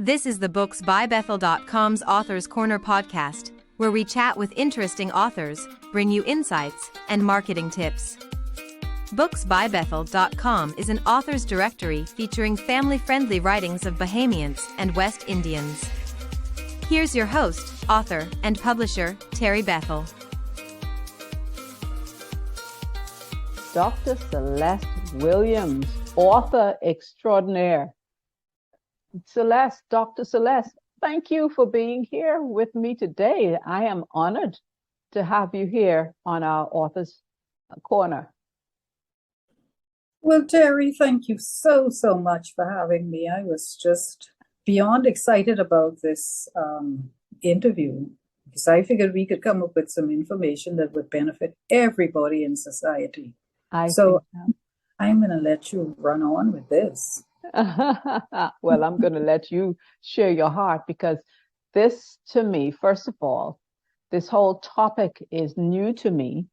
This is the booksbybethel.com's Authors Corner podcast, where we chat with interesting authors, bring you insights, and marketing tips. Booksbybethel.com is an author's directory featuring family-friendly writings of Bahamians and West Indians. Here's your host, author, and publisher, Teri Bethel. Dr. Celeste Williams, author extraordinaire. Dr. Celeste, thank you for being here with me today. I am honored to have you here on our Authors Corner. Well, Teri, thank you so much for having me. I was just beyond excited about this interview because I figured we could come up with some information that would benefit everybody in society. I'm going to let you run on with this. Well, I'm going to let you share your heart because this, to me, first of all, this whole topic is new to me.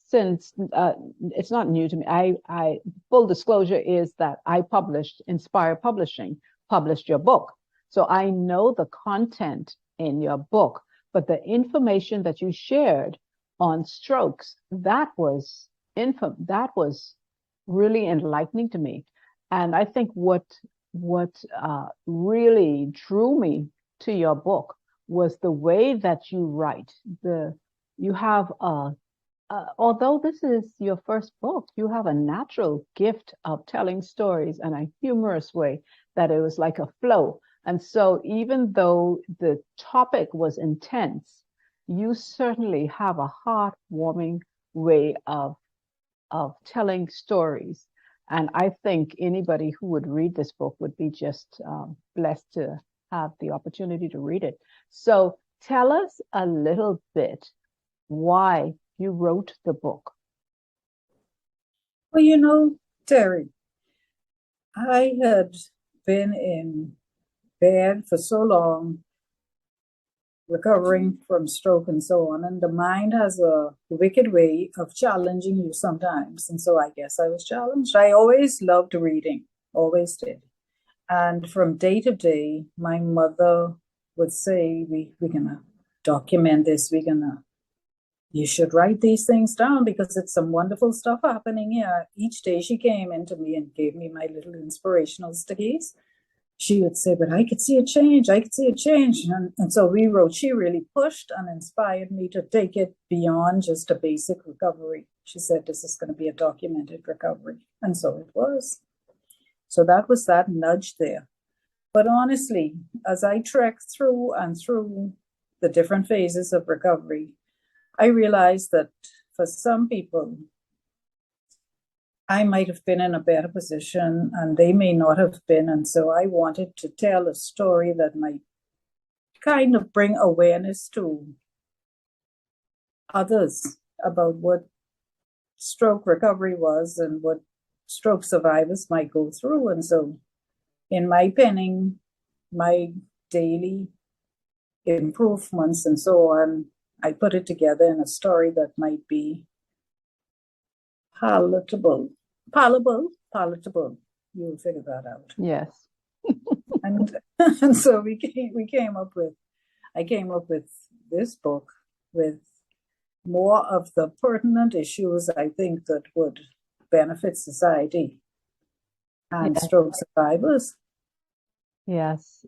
Since it's not new to me. I full disclosure is that I published published your book. So I know the content in your book, but the information that you shared on strokes, that was really enlightening to me. And I think what really drew me to your book was the way that you write. You have although this is your first book, you have a natural gift of telling stories in a humorous way that it was like a flow. And so even though the topic was intense, you certainly have a heartwarming way of telling stories. And I think anybody who would read this book would be just blessed to have the opportunity to read it. So tell us a little bit why you wrote the book. Well, Teri, I had been in bed for so long, recovering from stroke and so on, and the mind has a wicked way of challenging you sometimes. And so I guess I was challenged. I always loved reading, always did. And from day to day, my mother would say, we're going to document this, you should write these things down because it's some wonderful stuff happening here. Each day she came into me and gave me my little inspirational stickies. She would say, but I could see a change. And so we wrote. She really pushed and inspired me to take it beyond just a basic recovery. She said, this is going to be a documented recovery. And so it was. So that was that nudge there. But honestly, as I trekked through the different phases of recovery, I realized that for some people, I might have been in a better position and they may not have been. And so I wanted to tell a story that might kind of bring awareness to others about what stroke recovery was and what stroke survivors might go through. And so in my penning, my daily improvements and so on, I put it together in a story that might be palatable. You'll figure that out. Yes. and so I came up with this book with more of the pertinent issues I think that would benefit society and stroke survivors. Yes.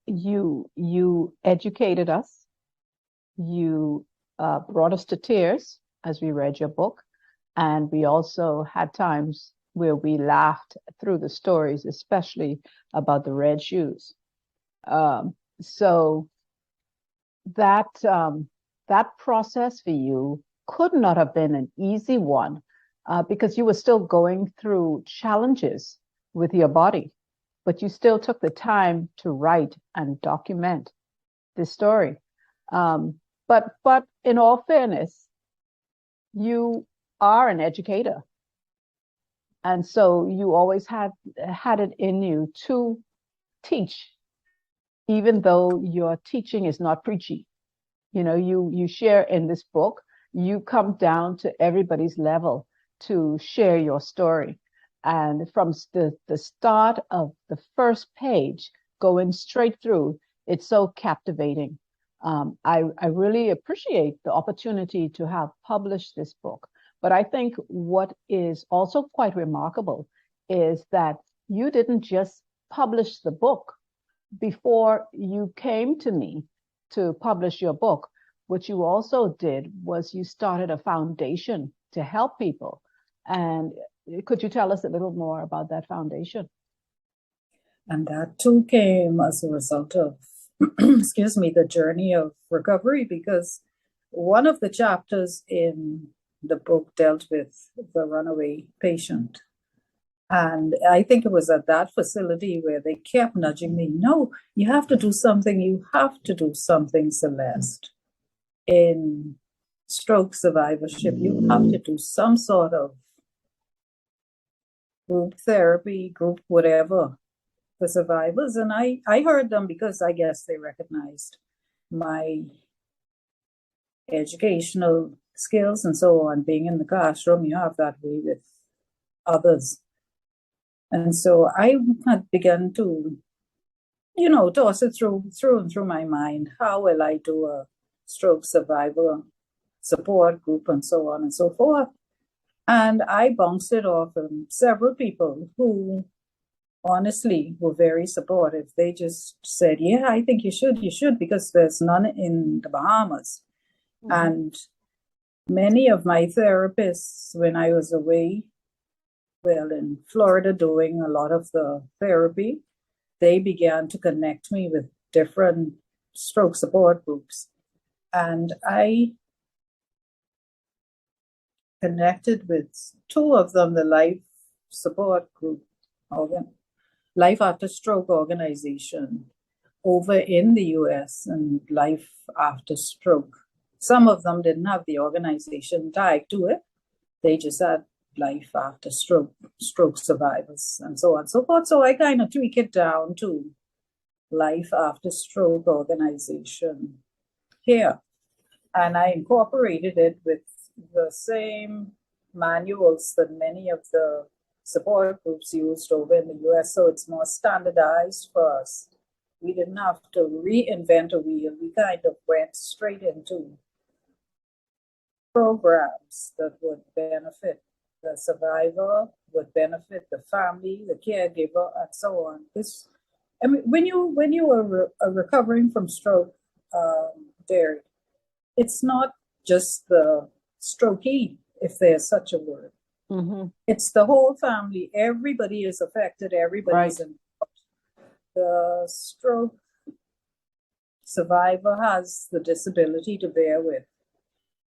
You educated us. You brought us to tears as we read your book. And we also had times where we laughed through the stories, especially about the red shoes. So that process for you could not have been an easy one because you were still going through challenges with your body, but you still took the time to write and document this story. But in all fairness, you are an educator. And so you always had it in you to teach, even though your teaching is not preachy. You share in this book, you come down to everybody's level to share your story. And from the start of the first page, going straight through, it's so captivating. I really appreciate the opportunity to have published this book. But I think what is also quite remarkable is that you didn't just publish the book before you came to me to publish your book. What you also did was you started a foundation to help people. And could you tell us a little more about that foundation? And that too came as a result of, excuse me, the journey of recovery, because one of the chapters in the book dealt with the runaway patient. And I think it was at that facility where they kept nudging me, no, you have to do something, Celeste. In stroke survivorship, you have to do some sort of group therapy, group whatever, for survivors. And I heard them because I guess they recognized my educational skills and so on. Being in the classroom, you have that way with others. And so I had begun to, toss it through and through my mind. How will I do a stroke survivor support group and so on and so forth? And I bounced it off several people who honestly were very supportive. They just said, yeah, I think you should, because there's none in the Bahamas. Mm-hmm. And many of my therapists, when I was away, in Florida doing a lot of the therapy, they began to connect me with different stroke support groups. And I connected with two of them, the Life Support Group, Life After Stroke organization over in the US, and Life After Stroke. Some of them didn't have the organization tied to it. They just had Life After Stroke, stroke survivors, and so on and so forth. So I kind of tweak it down to Life After Stroke organization here. And I incorporated it with the same manuals that many of the support groups used over in the US. So it's more standardized for us. We didn't have to reinvent a wheel. We kind of went straight into programs that would benefit the survivor, would benefit the family, the caregiver, and so on. When you are recovering from stroke, Teri, it's not just the strokee, if there's such a word. Mm-hmm. It's the whole family. Everybody is affected. Everybody's involved. The stroke survivor has the disability to bear with.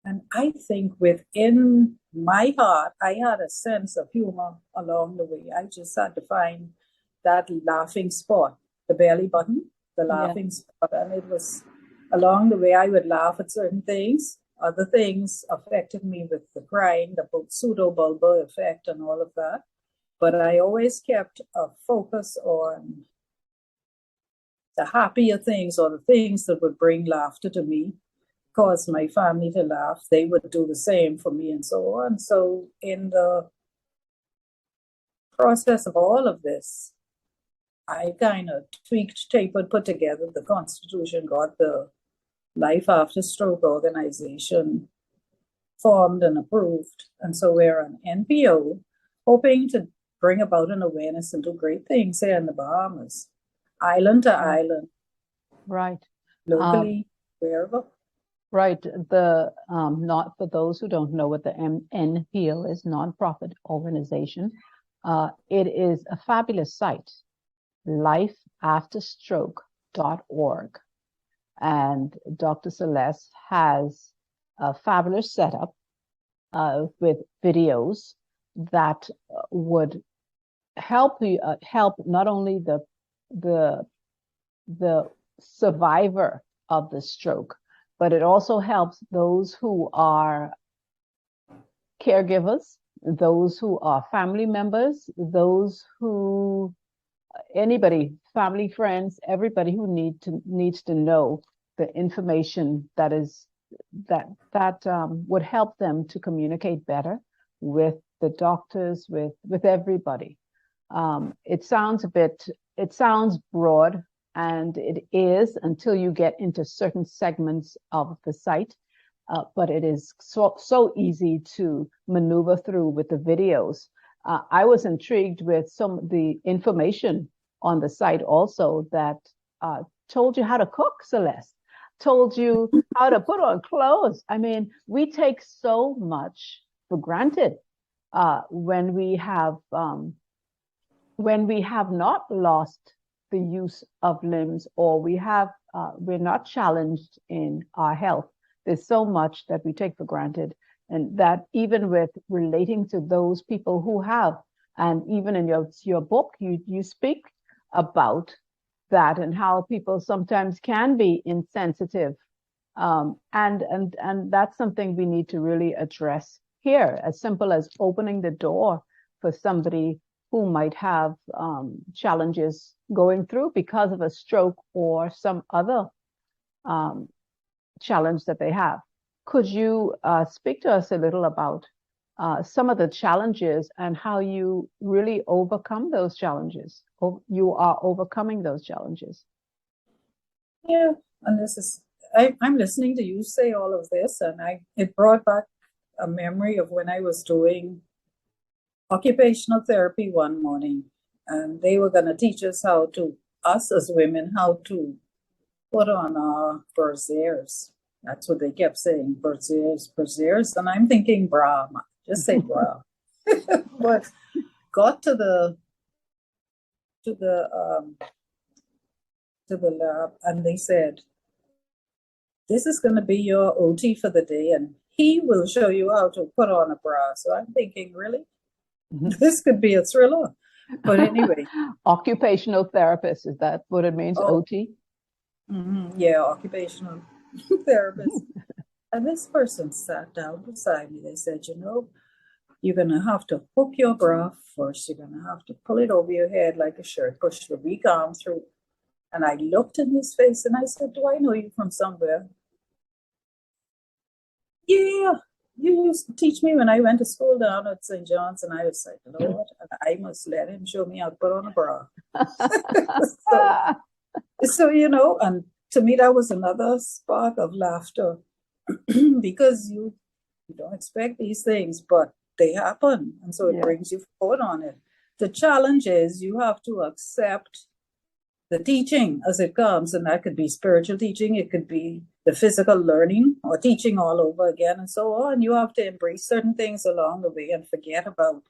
And I think within my heart, I had a sense of humor along the way. I just had to find that laughing spot, the belly button, the laughing spot. And it was along the way I would laugh at certain things. Other things affected me with the crying, the pseudo-bulbar effect and all of that. But I always kept a focus on the happier things, or the things that would bring laughter to me, cause my family to laugh. They would do the same for me, and so on. So in the process of all of this, I kind of tweaked, tapered, put together the Constitution, got the Life After Stroke organization formed and approved. And so we're an NPO hoping to bring about an awareness and do great things here in the Bahamas, island to island. Right. Locally, wherever. Right. Not for those who don't know what the NPO is, nonprofit organization. It is a fabulous site, lifeafterstroke.org. And Dr. Celeste has a fabulous setup with videos that would help you help not only the survivor of the stroke, but it also helps those who are caregivers, those who are family members, those who anybody, family, friends, everybody who needs to know the information that would help them to communicate better with the doctors, with everybody. It sounds broad, and it is until you get into certain segments of the site. But it is so easy to maneuver through with the videos. I was intrigued with some of the information on the site also that told you how to cook, Celeste, told you how to put on clothes. I mean, we take so much for granted when we have not lost the use of limbs, or we're not challenged in our health. There's so much that we take for granted, and that even with relating to those people who have, and even in your book, you speak about that and how people sometimes can be insensitive, and that's something we need to really address here. As simple as opening the door for somebody who might have challenges going through because of a stroke or some other challenge that they have. Could you speak to us a little about some of the challenges and how you really overcome those challenges? You are overcoming those challenges. Yeah, and I'm listening to you say all of this, and it brought back a memory of when I was doing occupational therapy one morning, and they were going to teach us us as women, how to put on our brassieres. That's what they kept saying, brassieres. And I'm thinking bra, just say bra. But got to the lab, and they said, this is going to be your OT for the day, and he will show you how to put on a bra. So I'm thinking, really? This could be a thriller. But anyway. Occupational therapist, is that what it means, OT? Yeah, occupational therapist. And this person sat down beside me. They said, you're going to have to hook your bra first. You're going to have to pull it over your head like a shirt, push the weak arm through. And I looked in his face and I said, do I know you from somewhere? Yeah, you used to teach me when I went to school down at St. John's. And I was like, Lord, I must let him show me how to put on a bra. So, and to me, that was another spark of laughter because you don't expect these things, but they happen. And so it brings you forward on it. The challenge is you have to accept the teaching as it comes. And that could be spiritual teaching. It could be the physical learning or teaching all over again and so on. You have to embrace certain things along the way and forget about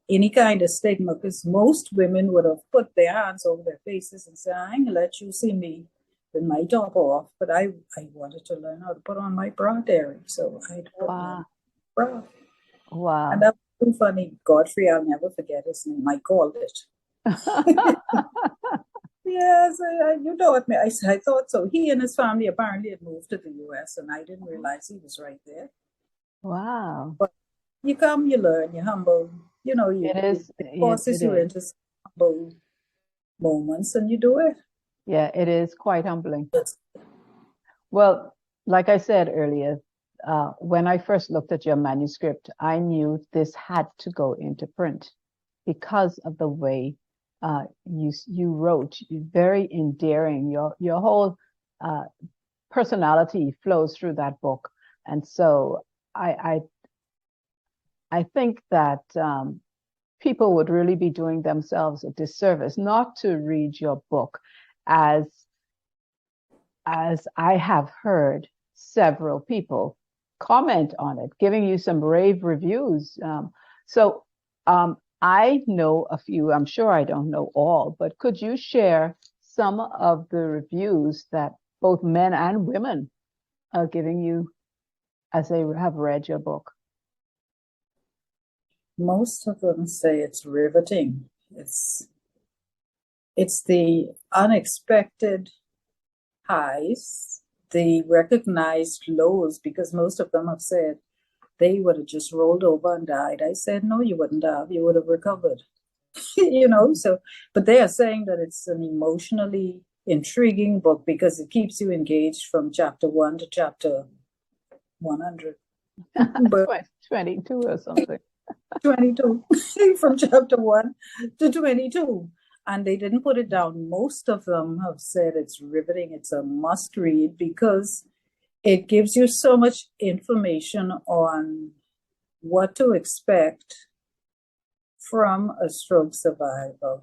any kind of stigma, because most women would have put their hands over their faces and said, I ain't gonna let you see me with my top off, but I wanted to learn how to put on my bra, Teri. So I put on my bra. Wow. And that was so funny. Godfrey, I'll never forget his name. I called it. Yes, I thought so. He and his family apparently had moved to the US, and I didn't realize he was right there. Wow. But you come, you learn, you're humble. It forces you into humble moments, and you do it. Yeah, it is quite humbling. Well, like I said earlier, when I first looked at your manuscript, I knew this had to go into print because of the way you wrote. Very endearing. Your whole personality flows through that book, and so I think that people would really be doing themselves a disservice not to read your book, as I have heard several people comment on it, giving you some rave reviews. I know a few. I'm sure I don't know all, but could you share some of the reviews that both men and women are giving you as they have read your book? Most of them say it's riveting. It's the unexpected highs, the recognized lows, because most of them have said they would have just rolled over and died. I said, no, you wouldn't have. You would have recovered. But they are saying that it's an emotionally intriguing book because it keeps you engaged from chapter 1 to chapter 100. But 22 or something. 22, from chapter 1 to 22. And they didn't put it down. Most of them have said it's riveting, it's a must read because it gives you so much information on what to expect from a stroke survivor.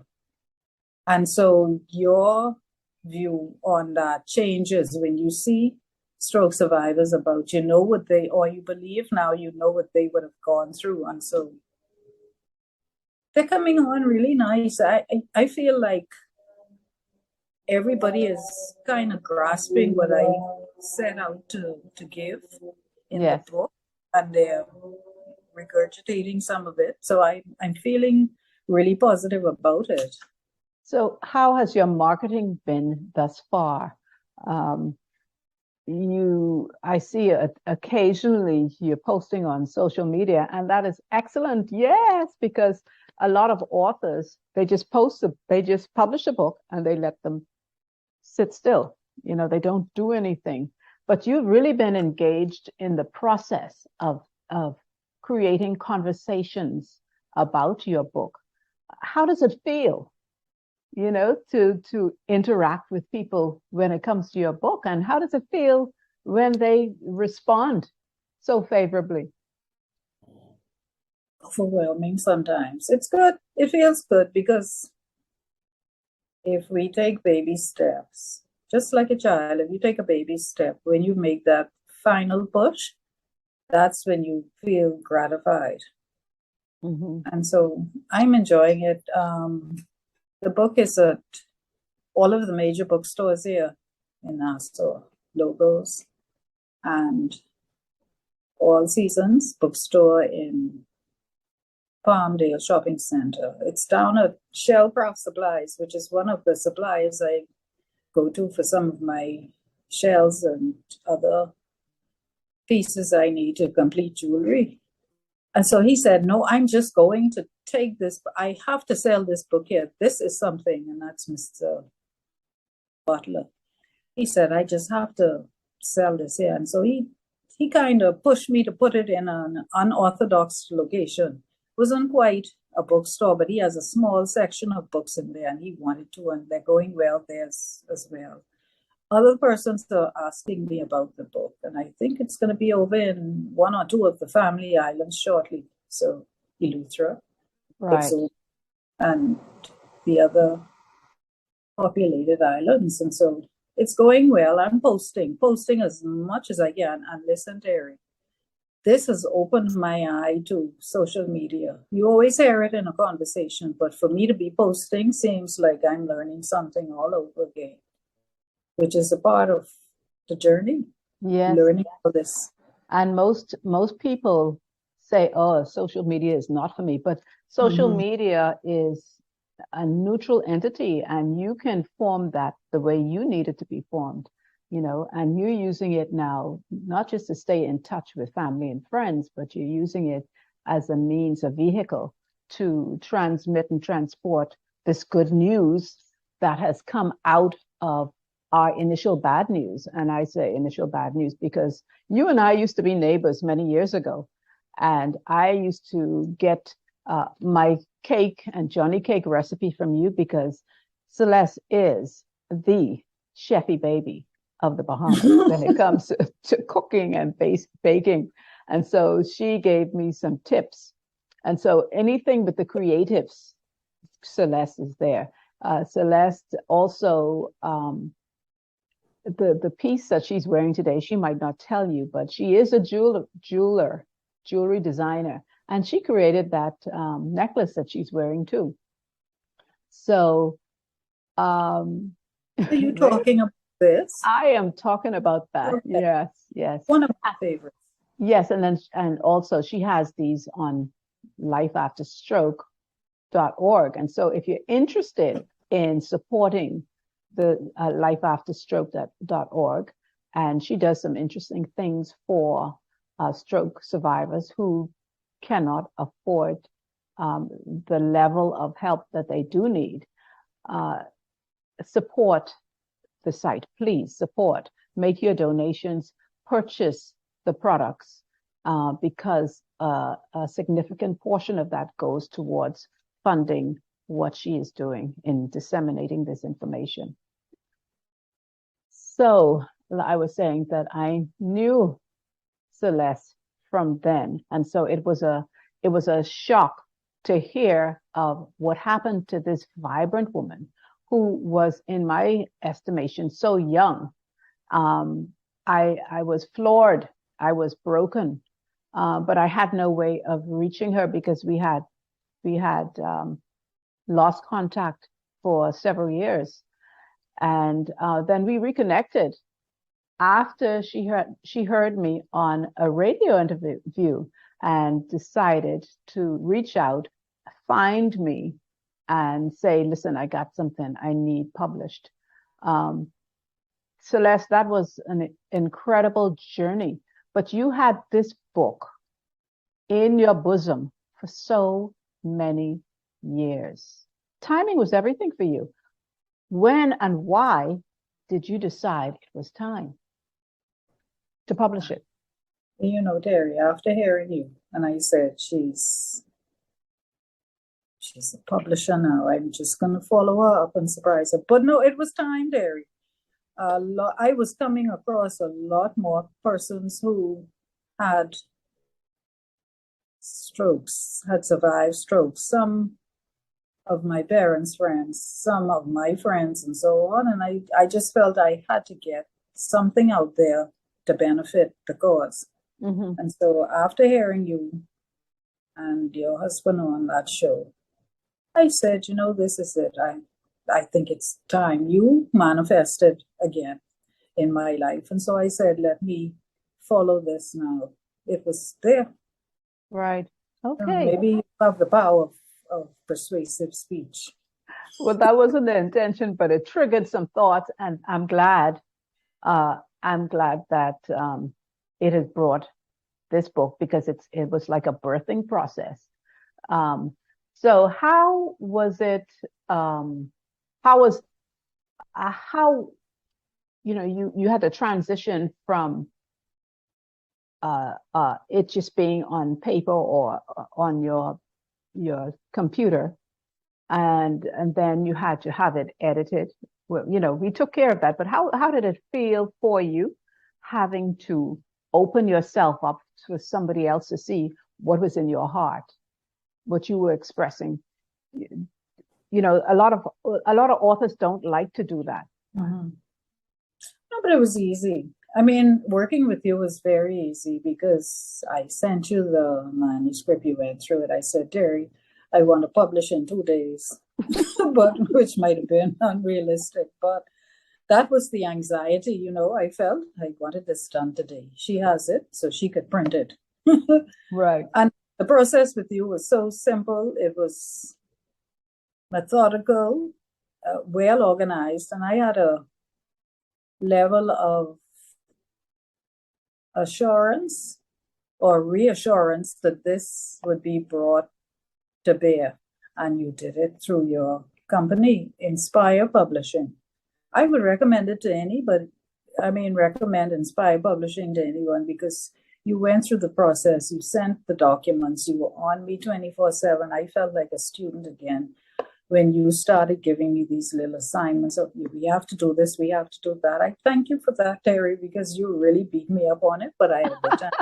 And so your view on that changes when you see stroke survivors about, you know what they, or you believe now you know what they would have gone through. And so they're coming on really nice. I feel like everybody is kind of grasping what I set out to give in Yes. the book, and they're regurgitating some of it. So I'm feeling really positive about it. So how has your marketing been thus far? I see occasionally you're posting on social media, and that is excellent. Yes, because a lot of authors, they just publish a book and they let them sit still. They don't do anything. But you've really been engaged in the process of creating conversations about your book. How does it feel, to interact with people when it comes to your book? And how does it feel when they respond so favorably? Overwhelming sometimes. It's good. It feels good because if we take baby steps, just like a child, if you take a baby step, when you make that final push, that's when you feel gratified. Mm-hmm. And so I'm enjoying it. The book is at all of the major bookstores here in Nassau, Logos, and All Seasons bookstore in Palmdale Shopping Center. It's down at Shellcraft Supplies, which is one of the suppliers I go to for some of my shells and other pieces I need to complete jewelry. And so he said, no, I'm just going to take this. I have to sell this book here. This is something. And that's Mr. Butler. He said, I just have to sell this here. And so he kind of pushed me to put it in an unorthodox location. It wasn't quite a bookstore, but he has a small section of books in there, and he wanted to, and they're going well there as well. Other persons are asking me about the book, and I think it's going to be over in one or two of the family islands shortly. So Eleuthera, Right. and the other populated islands. And so it's going well. I'm posting as much as I can. And listen, Teri, this has opened my eye to social media. You always hear it in a conversation, but for me to be posting seems like I'm learning something all over again, which is a part of the journey. Yes. Learning all this. And most people say, oh, social media is not for me, but social media is a neutral entity, and you can form that the way you need it to be formed, and you're using it now, not just to stay in touch with family and friends, but you're using it as a means, a vehicle to transmit and transport this good news that has come out of our initial bad news. And I say initial bad news because you and I used to be neighbors many years ago. And I used to get my cake and Johnny cake recipe from you because Celeste is the chefy baby of the Bahamas when it comes to cooking and baking. And so she gave me some tips. And so anything with the creatives, Celeste is there. Celeste also, the piece that she's wearing today, she might not tell you, but she is a jewelry designer. And she created that necklace that she's wearing too. So, are you talking about this? I am talking about that. Okay. Yes. One of my favorites. Yes, and also she has these on lifeafterstroke.org. And so if you're interested in supporting the lifeafterstroke.org, and she does some interesting things for stroke survivors who cannot afford the level of help that they do need. Support the site, please support, make your donations, purchase the products, because a significant portion of that goes towards funding what she is doing in disseminating this information. So I was saying that I knew Celeste from then, and so it was a shock to hear of what happened to this vibrant woman who was, in my estimation, so young. I was floored. I was broken, but I had no way of reaching her because we had lost contact for several years, and then we reconnected after she heard me on a radio interview and decided to reach out, find me, and say, listen, I got something I need published. Celeste, that was an incredible journey, but you had this book in your bosom for so many years. Timing was everything for you. When and why did you decide it was time to publish it? You know, Teri, after hearing you, and I said, she's a publisher now. I'm just going to follow her up and surprise her. But no, it was time, Teri. I was coming across a lot more persons who had strokes, had survived strokes. Some of my parents' friends, some of my friends, and so on. And I just felt I had to get something out there to benefit the cause. Mm-hmm. And so after hearing you and your husband on that show, I said, you know, this is it. I think it's time. You manifested again in my life. And so I said, let me follow this now. It was there. Right. Okay. Maybe you have the power of persuasive speech. Well, that wasn't the intention, but it triggered some thoughts, and I'm glad that it has brought this book, because it was like a birthing process. So how was it? How you had to transition from it just being on paper or on your computer, and then you had to have it edited. Well, we took care of that, but how did it feel for you having to open yourself up for somebody else to see what was in your heart, what you were expressing? A lot of authors don't like to do that. Mm-hmm. No, but it was easy. I mean, working with you was very easy because I sent you the manuscript, you went through it. I said, Teri, I want to publish in 2 days, but which might have been unrealistic. But that was the anxiety, I felt I wanted this done today. She has it, so she could print it. Right. And the process with you was so simple. It was methodical, well organized, and I had a level of assurance or reassurance that this would be brought to bear. And you did it through your company, Inspire Publishing. I would recommend it to anybody. Recommend Inspire Publishing to anyone because you went through the process. You sent the documents. You were on me 24/7. I felt like a student again when you started giving me these little assignments of, we have to do this, we have to do that. I thank you for that, Teri, because you really beat me up on it, but I had a good time.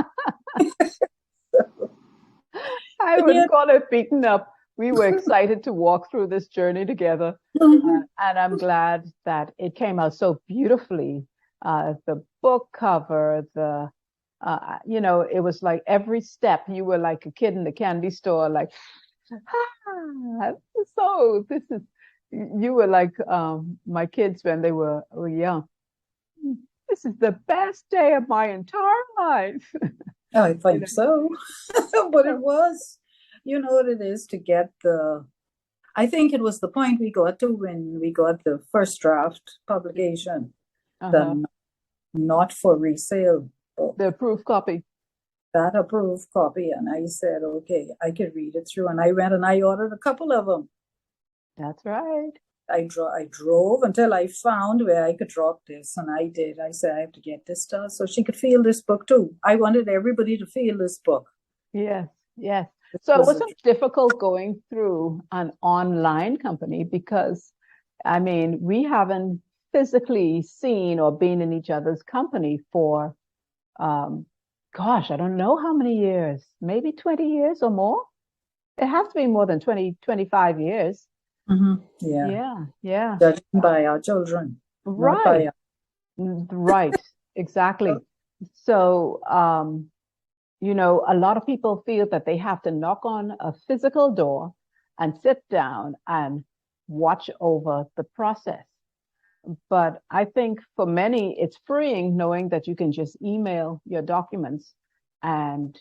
I wouldn't call it beaten up. We were excited to walk through this journey together. Mm-hmm. And I'm glad that it came out so beautifully. The book cover, it was like every step, you were like a kid in the candy store, like, so you were like my kids when they were young. This is the best day of my entire life. I think so. But it was, what it is to get I think it was the point we got to when we got the first draft publication, the not for resale book. The approved copy. That approved copy, and I said, okay, I could read it through, and I went and I ordered a couple of them. That's right. I drove until I found where I could drop this, and I did. I said, I have to get this to her so she could feel this book too. I wanted everybody to feel this book. Yes, yes. It So it was a wasn't difficult going through an online company because, I mean, we haven't physically seen or been in each other's company for, um, gosh, I don't know how many years, maybe 20 years or more. It has to be more than 20, 25 years. yeah, Yeah, yeah. judging by our children, not by Right, right, exactly. So, a lot of people feel that they have to knock on a physical door and sit down and watch over the process. But I think for many, it's freeing knowing that you can just email your documents and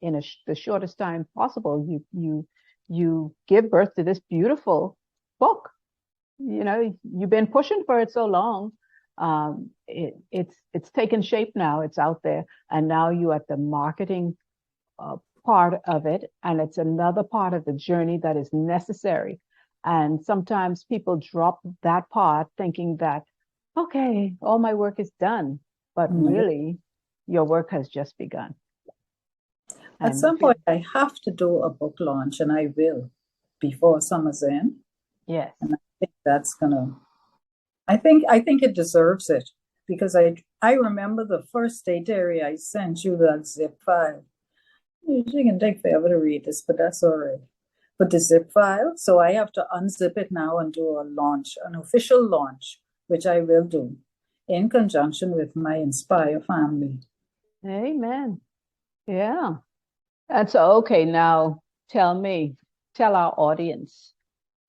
in the shortest time possible, you give birth to this beautiful book. You've been pushing for it so long. It's taken shape now. It's out there, and now you're at the marketing part of it, and it's another part of the journey that is necessary. And sometimes people drop that part thinking that, okay, all my work is done, but Mhm. really, your work has just begun. At And some point, I have to do a book launch, and I will before summer's end. yes, And I think that's gonna. I think it deserves it because I remember the first day, Terry, I sent you that zip file. You can take forever to read this, but that's all right. But the zip file, so I have to unzip it now and do a launch, an official launch, which I will do in conjunction with my Inspire family. amen. Yeah. And so, okay, now tell our audience,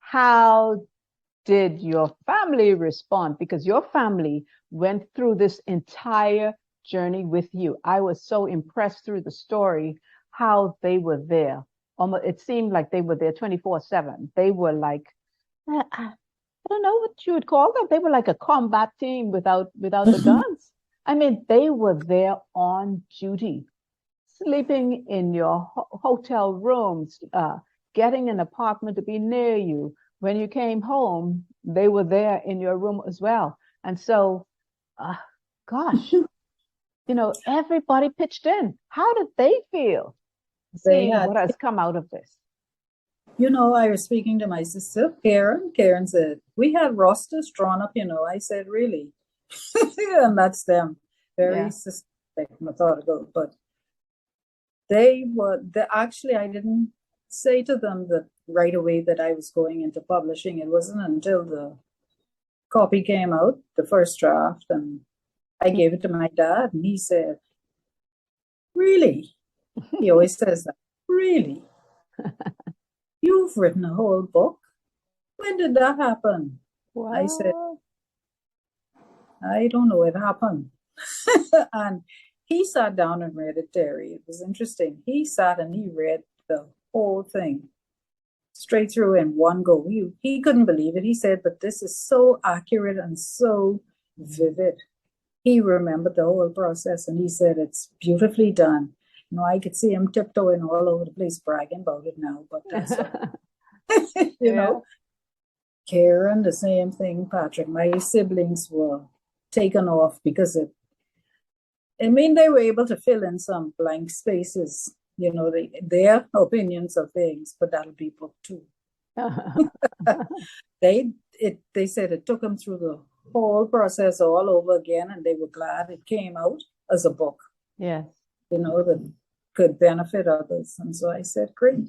how did your family respond? Because your family went through this entire journey with you. I was so impressed through the story how they were there. Almost, it seemed like they were there 24/7. They were like, I don't know what you would call them. They were like a combat team without the guns. I mean, they were there on duty, sleeping in your hotel rooms, getting an apartment to be near you. When you came home, they were there in your room as well. And so, uh, gosh, everybody pitched in. How did they feel They seeing had, what has come out of this? I was speaking to my sister, Karen. Karen said, we had rosters drawn up, I said, really? And that's them. Very Yeah. systematic, methodical. But actually, I didn't say to them that right away that I was going into publishing. It wasn't until the copy came out, the first draft, and I gave it to my dad, and he said, really? He always says that, really? You've written a whole book? When did that happen? I said, Wow. I don't know, it happened. And he sat down and read it, Terry. It was interesting. He sat and he read the whole thing straight through in one go. He couldn't believe it. He said, but this is so accurate and so vivid. He remembered the whole process and he said, it's beautifully done. I could see him tiptoeing all over the place bragging about it now, but that's, Yeah. Karen, the same thing, Patrick. My siblings were taken off because they were able to fill in some blank spaces, their opinions of things, but that'll be book two. They said it took them through the whole process all over again, and they were glad it came out as a book. Yes. That could benefit others. And so I said, great.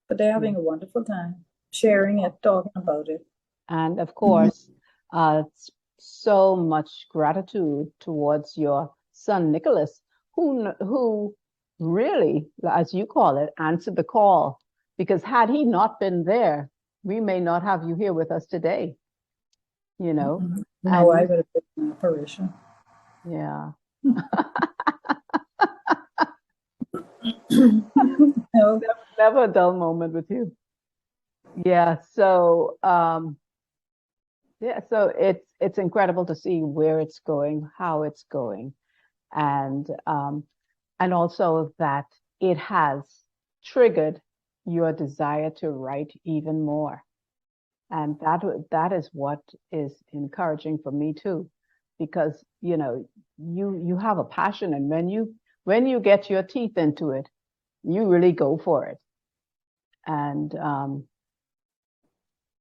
But they're having a wonderful time sharing it, talking about it. And of course, so much gratitude towards your son Nicholas, who really, as you call it, answered the call. Because had he not been there, we may not have you here with us today. No, And I would have been an operation. yeah. No. Never a dull moment with you. Yeah. So so it's incredible to see where it's going, how it's going, and also that it has triggered your desire to write even more. And that is what is encouraging for me too, because you have a passion, and when you get your teeth into it, You really go for it. And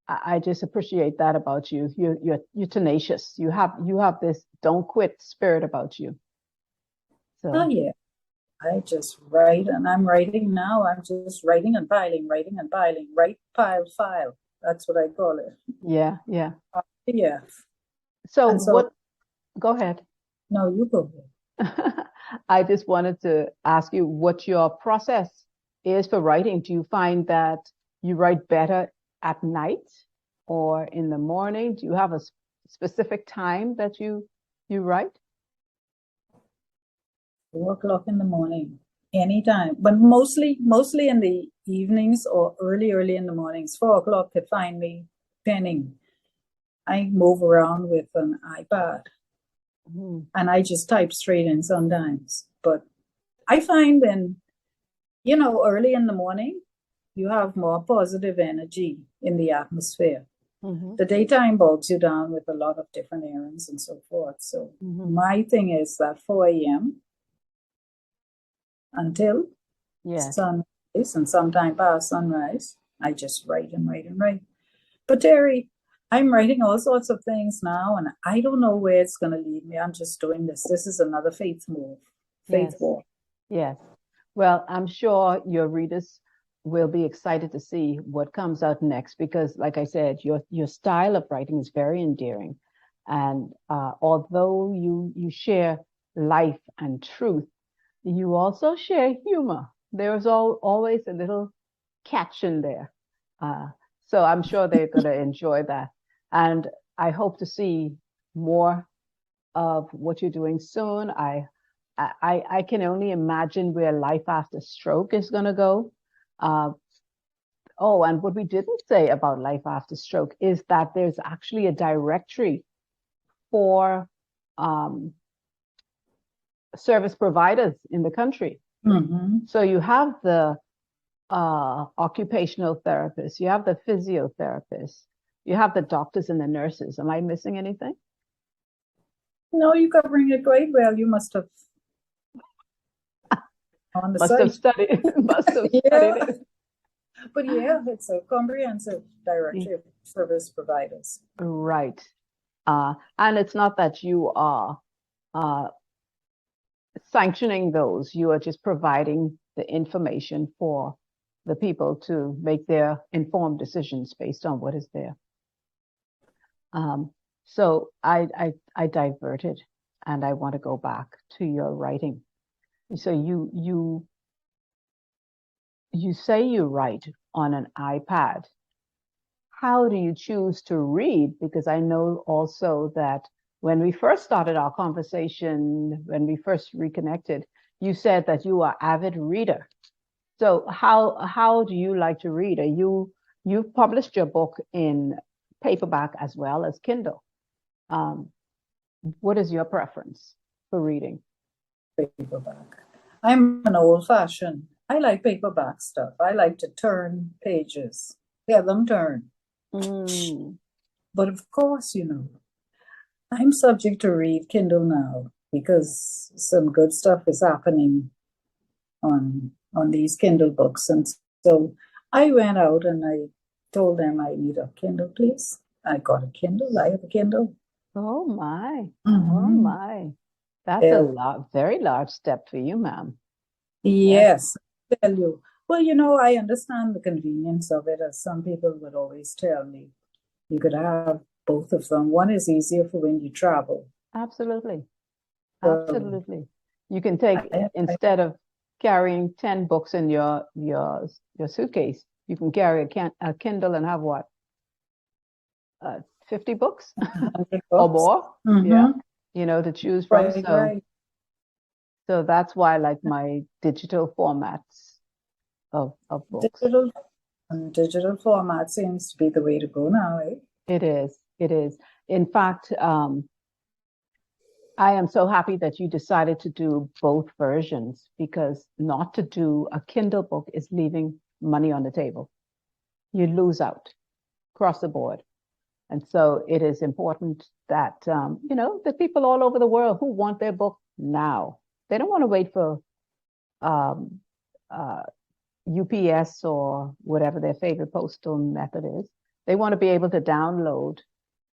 I just appreciate that about you. You're tenacious. You have this don't quit spirit about you. So Oh yeah. I just write, and I'm writing now. I'm just writing and piling, write, pile, file. That's what I call it. yeah, yeah. Yeah. So And so, what? Go ahead. no, you go I just wanted to ask you what your process is for writing. Do you find that you write better at night or in the morning? Do you have a specific time that you write? 4 o'clock in the morning, anytime, but mostly in the evenings or early in the mornings. 4 o'clock could find me penning. I move around with an iPad, and I just type straight in sometimes. But I find when, early in the morning, you have more positive energy in the atmosphere. The daytime bogs you down with a lot of different errands and so forth. So my thing is that 4 a.m. until sunrise, and sometime past sunrise, I just write and write and write. But Teri, I'm writing all sorts of things now, and I don't know where it's going to lead me. I'm just doing this. This is another faith move, faith walk. Yes. Well, I'm sure your readers will be excited to see what comes out next, because, like I said, your style of writing is very endearing, and although you share life and truth, you also share humor. There's always a little catch in there. So I'm sure they're going to enjoy that. And I hope to see more of what you're doing soon. I can only imagine where life after stroke is going to go. Oh, and what we didn't say about life after stroke is that there's actually a directory for service providers in the country. So you have the occupational therapists, you have the physiotherapists, you have the doctors and the nurses. Am I missing anything? No, you're covering it quite well. You must have on the must site. have studied. Must have studied it. But yeah, it's a comprehensive directory of service providers. Right. And it's not that you are sanctioning those. You are just providing the information for the people to make their informed decisions based on what is there. So I diverted, and I want to go back to your writing. So you say you write on an iPad. How do you choose to read? Because I know also that when we first started our conversation, when we first reconnected, you said that you are an avid reader. So how do you like to read? You've published your book in paperback as well as Kindle. What is your preference for reading? Paperback. I'm an old-fashioned. I like paperback stuff. I like to turn pages, hear them turn. But of course, I'm subject to read Kindle now because some good stuff is happening on these Kindle books. And so I went out and I told them I need a Kindle, please. I got a Kindle. I have a Kindle. Oh my. Oh my. That's a very large step for you, ma'am. Yes, I tell you. Well, I understand the convenience of it, as some people would always tell me. You could have both of them. One is easier for when you travel. Absolutely. Absolutely. You can take, instead of carrying 10 books in your suitcase, you can carry a Kindle and have what? 50 books or more? Yeah. To choose from. So that's why I like my digital formats of books. Digital format seems to be the way to go now, eh? It is. It is. In fact, I am so happy that you decided to do both versions, because not to do a Kindle book is leaving money on the table. You lose out across the board. And so it is important that, the people all over the world who want their book now, they don't want to wait for UPS or whatever their favorite postal method is. They want to be able to download,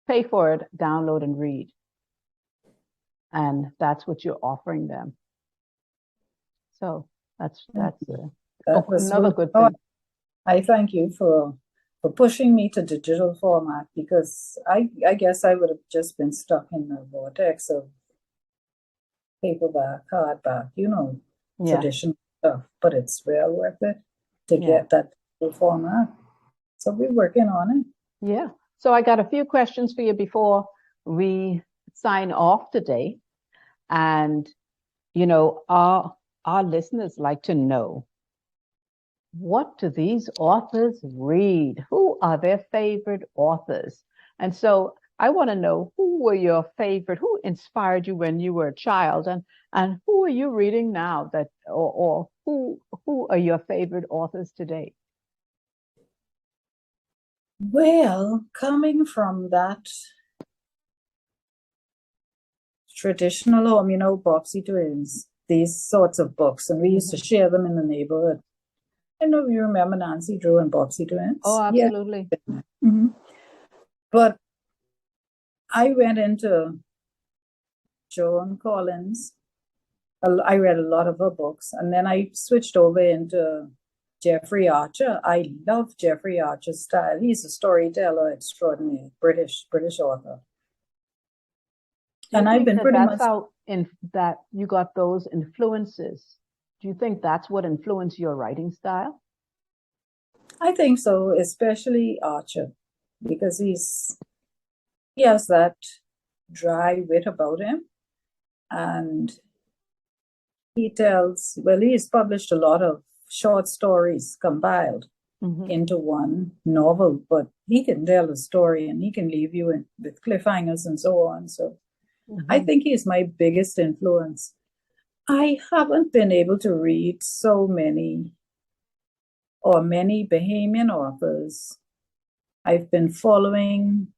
pay for it, download and read. And that's what you're offering them. So that's another good thing. I thank you for pushing me to digital format, because I guess I would have just been stuck in the vortex of paperback, hardback, traditional stuff. But it's well worth it to get that digital format. So we're working on it. Yeah. So I got a few questions for you before we sign off today. And, our listeners like to know, what do these authors read? Who are their favorite authors? And so I want to know, who were your favorite? Who inspired you when you were a child? And who are you reading now, that or who are your favorite authors today? Well, coming from that traditional home, Bobbsey Twins, these sorts of books, and we used to share them in the neighborhood. I know you remember Nancy Drew and Bobbsey Twins. Oh, absolutely. Yeah. Mm-hmm. But I went into Joan Collins. I read a lot of her books, and then I switched over into Jeffrey Archer. I love Jeffrey Archer's style. He's a storyteller extraordinaire, British author. And I've been pretty much how that you got those influences. Do you think that's what influenced your writing style? I think so, especially Archer, because he has that dry wit about him, and he's published a lot of short stories compiled into one novel, but he can tell a story and he can leave you with cliffhangers and so on. So I think he's my biggest influence. I haven't been able to read so many Bahamian authors. I've been following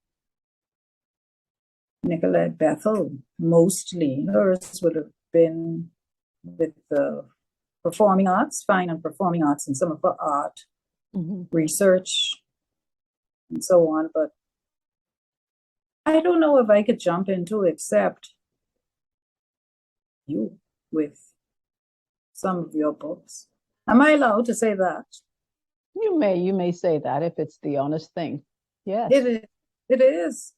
Teri Bethel mostly. Hers would have been with the performing arts, fine and performing arts, and some of her art research and so on. But I don't know if I could jump into except you with some of your books. Am I allowed to say that? You may say that if it's the honest thing. Yes. It is.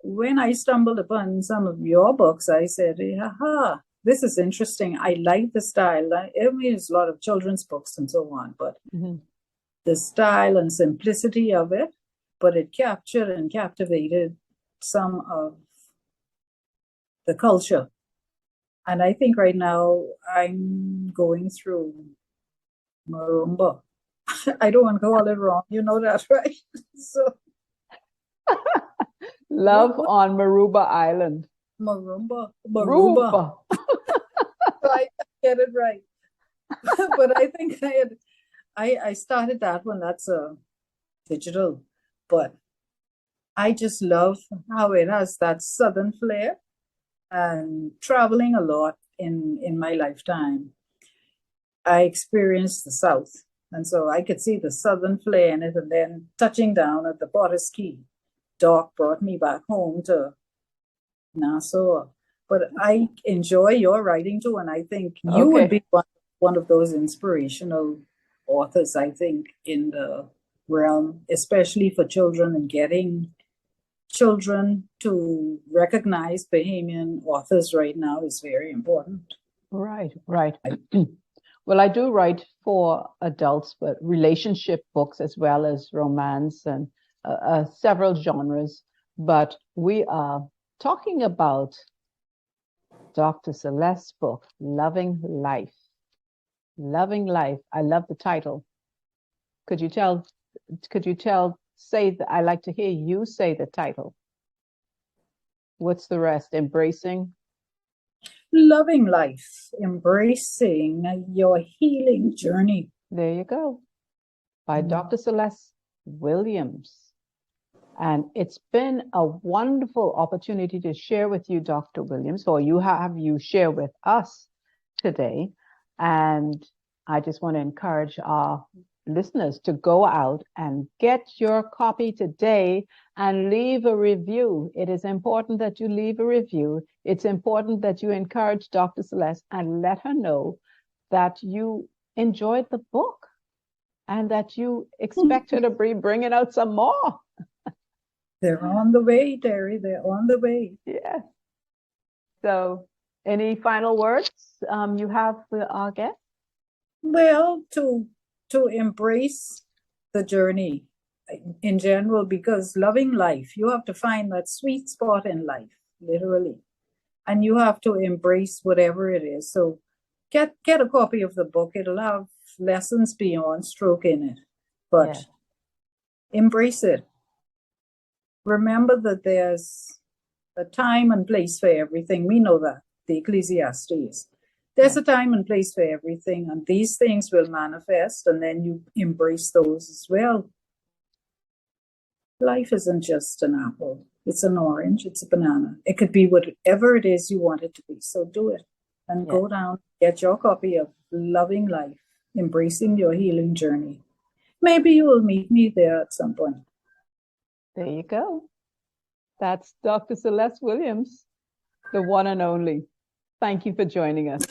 When I stumbled upon some of your books, I said, aha, this is interesting. I like the style. There's a lot of children's books and so on, but the style and simplicity of it, but it captured and captivated some of the culture. And I think right now I'm going through Marumba. I don't want to call it wrong. You know that, right? So Love on Maruba Island. Marumba. So I get it right. But I think I started that one. That's digital. But I just love how it has that southern flair, and traveling a lot in my lifetime. I experienced the South, and so I could see the southern flair in it, and then touching down at the Porter's Key. Doc brought me back home to Nassau. But I enjoy your writing too, and I think you would be one of those inspirational authors, I think, in the realm, especially for children, and getting children to recognize Bahamian authors right now is very important. Right. Well, I do write for adults, but relationship books as well as romance and several genres. But we are talking about Dr. Celeste's book, Loving Life. Loving Life. I love the title. Could you say that? I like to hear you say the title. What's the rest? Embracing? Loving life, embracing your healing journey. There you go. By Dr. Celeste Williams. And it's been a wonderful opportunity to share with you, Dr. Williams, or you share with us today. And I just want to encourage our listeners to go out and get your copy today and leave a review. It is important that you leave a review. It's important that you encourage Dr. Celeste and let her know that you enjoyed the book and that you expect her to be bringing out some more. They're on the way, Teri. They're on the way. Yeah. So, any final words you have for our guest? Well, to embrace the journey in general, because loving life, you have to find that sweet spot in life, literally, and you have to embrace whatever it is. So get a copy of the book. It'll have lessons beyond stroke in it, but embrace it. Remember that there's a time and place for everything. We know that, the Ecclesiastes. There's a time and place for everything, and these things will manifest, and then you embrace those as well. Life isn't just an apple. It's an orange. It's a banana. It could be whatever it is you want it to be. So do it and go down, get your copy of Loving Life, Embracing Your Healing Journey. Maybe you will meet me there at some point. There you go. That's Dr. Celeste Williams, the one and only. Thank you for joining us.